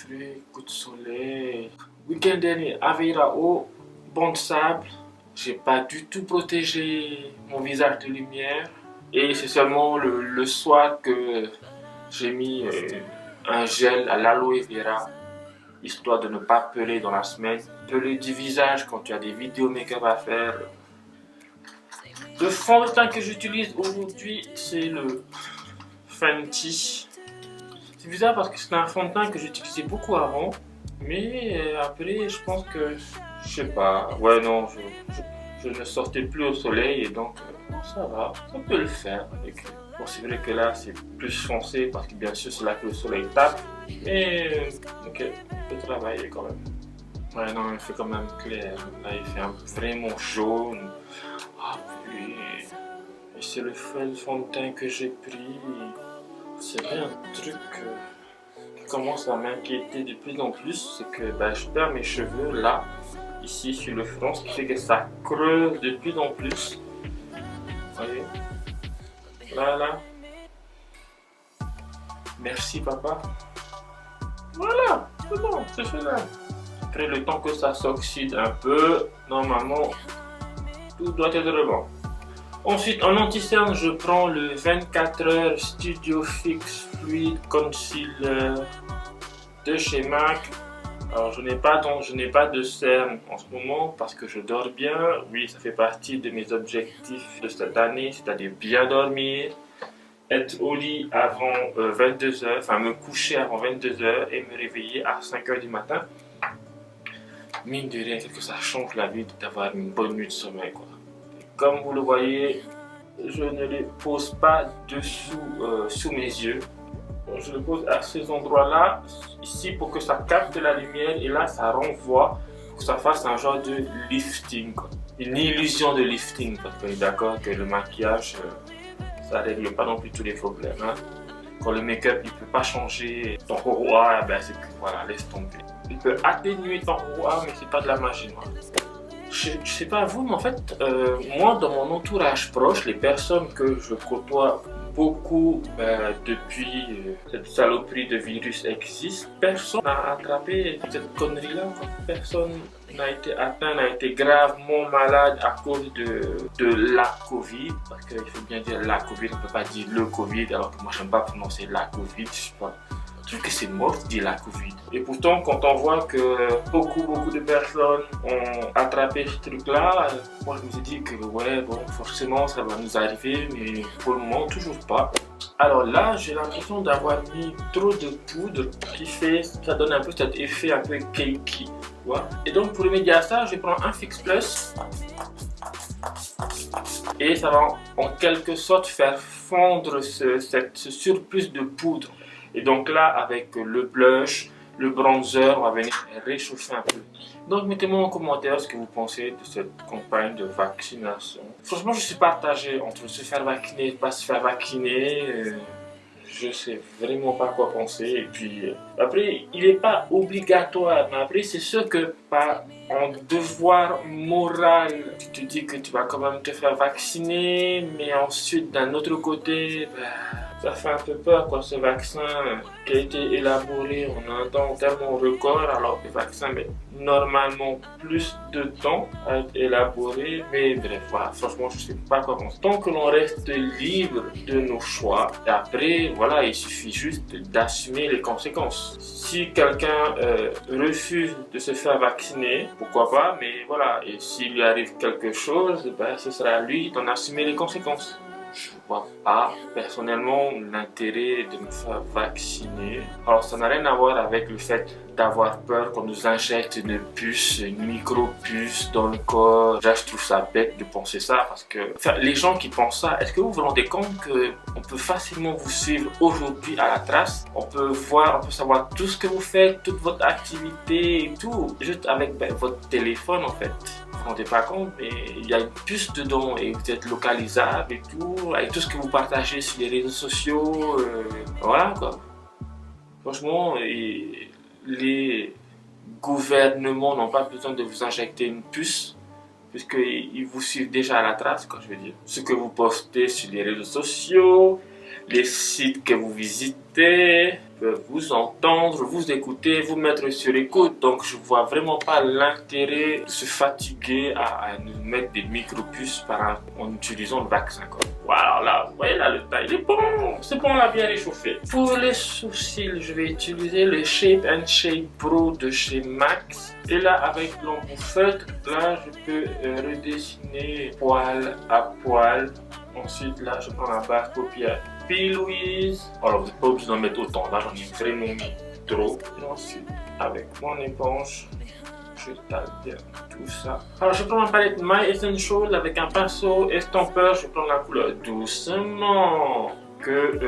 pluie, coup de soleil. Week-end dernier, Aveirao, banc de sable. J'ai pas du tout protégé mon visage de lumière. Et c'est seulement le soir que j'ai mis un gel à l'aloe vera, histoire de ne pas peler dans la semaine. Peler du visage quand tu as des vidéos make-up à faire. Le fond de teint que j'utilise aujourd'hui, c'est le Fenty. C'est bizarre parce que c'est un fond de teint que j'utilisais beaucoup avant. Mais après, je pense que, je sais pas, ouais non, je ne sortais plus au soleil et donc ça va, ça peut le faire. Bon, c'est vrai que là c'est plus foncé parce que bien sûr c'est là que le soleil tape. Mais ok, on peut travailler quand même. Ouais non, il fait quand même clair. Là il fait vraiment jaune. Ah puis, et c'est le fond de teint que j'ai pris. C'est bien un truc qui commence à m'inquiéter de plus en plus, c'est que je perds mes cheveux là, ici sur le front, ce qui fait que ça creuse de plus en plus. Vous voyez? Là. Merci papa. Voilà, c'est bon, c'est faisable. Après le temps que ça s'oxyde un peu, normalement, tout doit être bon. Ensuite, en anti-cerne, je prends le 24 heures Studio Fix Fluid Concealer de chez MAC. Alors, je n'ai pas de cerne en ce moment parce que je dors bien. Oui, ça fait partie de mes objectifs de cette année, c'est-à-dire bien dormir, être au lit avant 22 heures, enfin me coucher avant 22 heures et me réveiller à 5 heures du matin. Mine de rien, que ça change la vie d'avoir une bonne nuit de sommeil, quoi. Comme vous le voyez, je ne les pose pas dessous sous mes yeux. Je le pose à ces endroits-là, ici pour que ça capte la lumière et là ça renvoie pour que ça fasse un genre de lifting, quoi. Une illusion de lifting parce qu'on est d'accord que le maquillage ça règle pas non plus tous les problèmes. Hein. Quand le make-up il peut pas changer ton roi, c'est que voilà, laisse tomber. Il peut atténuer ton roi mais c'est pas de la magie noire. Je sais pas vous, mais en fait, moi dans mon entourage proche, les personnes que je côtoie beaucoup depuis cette saloperie de virus existe, personne n'a attrapé cette connerie-là. Personne n'a été atteint, n'a été gravement malade à cause de la Covid. Parce qu'il faut bien dire la Covid, on ne peut pas dire le Covid, alors que moi j'aime pas prononcer la Covid, je sais pas. Je trouve que c'est mort de dire la Covid. Et pourtant, quand on voit que beaucoup de personnes ont attrapé ce truc-là, moi je me suis dit que ouais, bon, forcément ça va nous arriver, mais pour le moment, toujours pas. Alors là, j'ai l'impression d'avoir mis trop de poudre qui fait, ça donne un peu cet effet un peu cakey. Ouais. Et donc pour remédier à ça, je prends un Fix Plus et ça va en quelque sorte faire fondre ce surplus de poudre. Et donc là, avec le blush, le bronzer, on va venir réchauffer un peu. Donc mettez-moi en commentaire ce que vous pensez de cette campagne de vaccination. Franchement, je suis partagé entre se faire vacciner et ne pas se faire vacciner. Je sais vraiment pas quoi penser. Et puis après, il n'est pas obligatoire, mais après c'est sûr que par un devoir moral, tu te dis que tu vas quand même te faire vacciner, mais ensuite d'un autre côté, ça fait un peu peur quoi, ce vaccin qui a été élaboré en un temps tellement record, alors que le vaccin met normalement plus de temps à être élaboré. Mais bref, voilà, franchement, je ne sais pas quoi penser. Tant que l'on reste libre de nos choix, et après, voilà, il suffit juste d'assumer les conséquences. Si quelqu'un refuse de se faire vacciner, pourquoi pas, mais voilà, et s'il lui arrive quelque chose, ce sera à lui d'en assumer les conséquences. Je ne vois pas personnellement l'intérêt de me faire vacciner. Alors ça n'a rien à voir avec le fait d'avoir peur qu'on nous injecte une puce, une micro-puce dans le corps. Là, je trouve ça bête de penser ça parce que les gens qui pensent ça, est-ce que vous vous rendez compte qu'on peut facilement vous suivre aujourd'hui à la trace? On peut voir, on peut savoir tout ce que vous faites, toute votre activité et tout, juste avec votre téléphone en fait. Vous ne vous rendez pas compte, mais il y a une puce dedans et vous êtes localisable et tout, avec tout ce que vous partagez sur les réseaux sociaux, voilà quoi. Franchement, les gouvernements n'ont pas besoin de vous injecter une puce, puisqu'ils vous suivent déjà à la trace, quoi, je veux dire. Ce que vous postez sur les réseaux sociaux, les sites que vous visitez, peuvent vous entendre, vous écouter, vous mettre sur écoute. Donc je vois vraiment pas l'intérêt de se fatiguer à nous mettre des micropuces en utilisant le vaccin. Voilà, là, vous voyez là, le taille, il est bon, c'est bon, on l'a bien réchauffé. Pour les sourcils, je vais utiliser le Shape and Shape Pro de chez Max. Et là, avec l'embouffette, là, je peux redessiner poil à poil. Ensuite, là, je prends la base paupière P. Louise. Alors, vous n'êtes pas obligé d'en mettre autant. Là, j'en ai vraiment mis trop. Et ensuite, avec mon éponge, je tape bien tout ça. Alors, je prends ma palette My Essential avec un pinceau estompeur. Je prends la couleur doucement que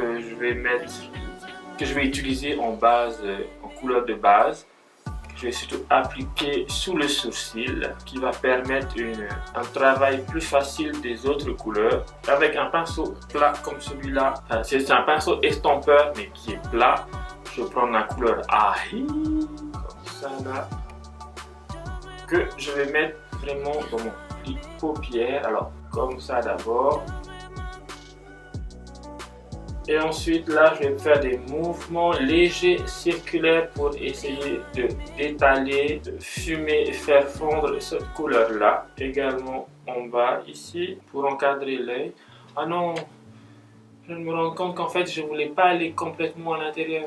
je vais utiliser en base, en couleur de base. Je vais surtout appliquer sous le sourcil qui va permettre un travail plus facile des autres couleurs avec un pinceau plat comme celui-là. C'est un pinceau estompeur mais qui est plat. Je vais prendre la couleur Ahi comme ça là que je vais mettre vraiment dans mon pli paupière. Alors comme ça d'abord. Et ensuite là je vais faire des mouvements légers circulaires pour essayer de d'étaler, de fumer et faire fondre cette couleur là. Également en bas ici pour encadrer l'œil. Ah non, je me rends compte qu'en fait je voulais pas aller complètement à l'intérieur.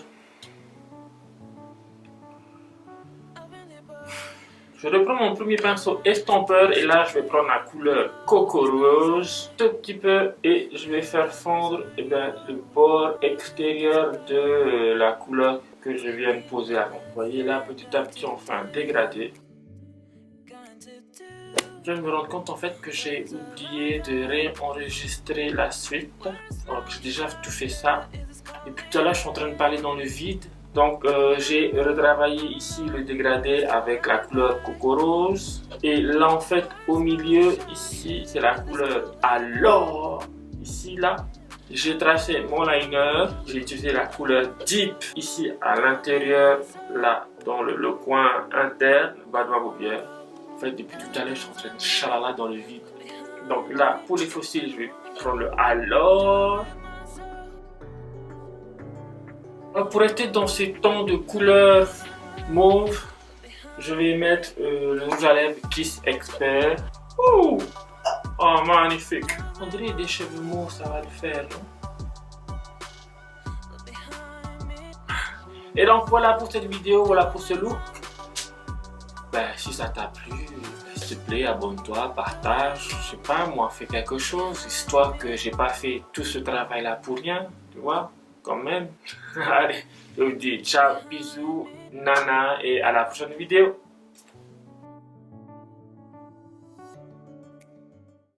Je reprends mon premier pinceau estompeur et là je vais prendre la couleur Coco Rose tout petit peu et je vais faire fondre le bord extérieur de la couleur que je viens de poser avant. Vous voyez là petit à petit on fait un dégradé. Je me rends compte en fait que j'ai oublié de réenregistrer la suite. Alors que j'ai déjà tout fait ça. Et puis tout à l'heure je suis en train de parler dans le vide. Donc j'ai retravaillé ici le dégradé avec la couleur Coco Rose. Et là en fait au milieu ici c'est la couleur Alors. Ici là j'ai tracé mon liner. J'ai utilisé la couleur Deep ici à l'intérieur là dans le coin interne bas de ma paupière. En fait depuis tout à l'heure je suis en train de chalala dans le vide. Donc là pour les fossiles je vais prendre le Alors. Pour rester dans ces tons de couleur mauve, je vais mettre le rouge à lèvres Kiss Expert. Oh, magnifique! On dirait des cheveux mauves, ça va le faire, non? Et donc voilà pour cette vidéo, voilà pour ce look. Si ça t'a plu, s'il te plaît, abonne-toi, partage, je sais pas, moi, fais quelque chose, histoire que j'ai pas fait tout ce travail-là pour rien, tu vois? Quand même. Allez, je vous dis ciao, bisous, nana et à la prochaine vidéo.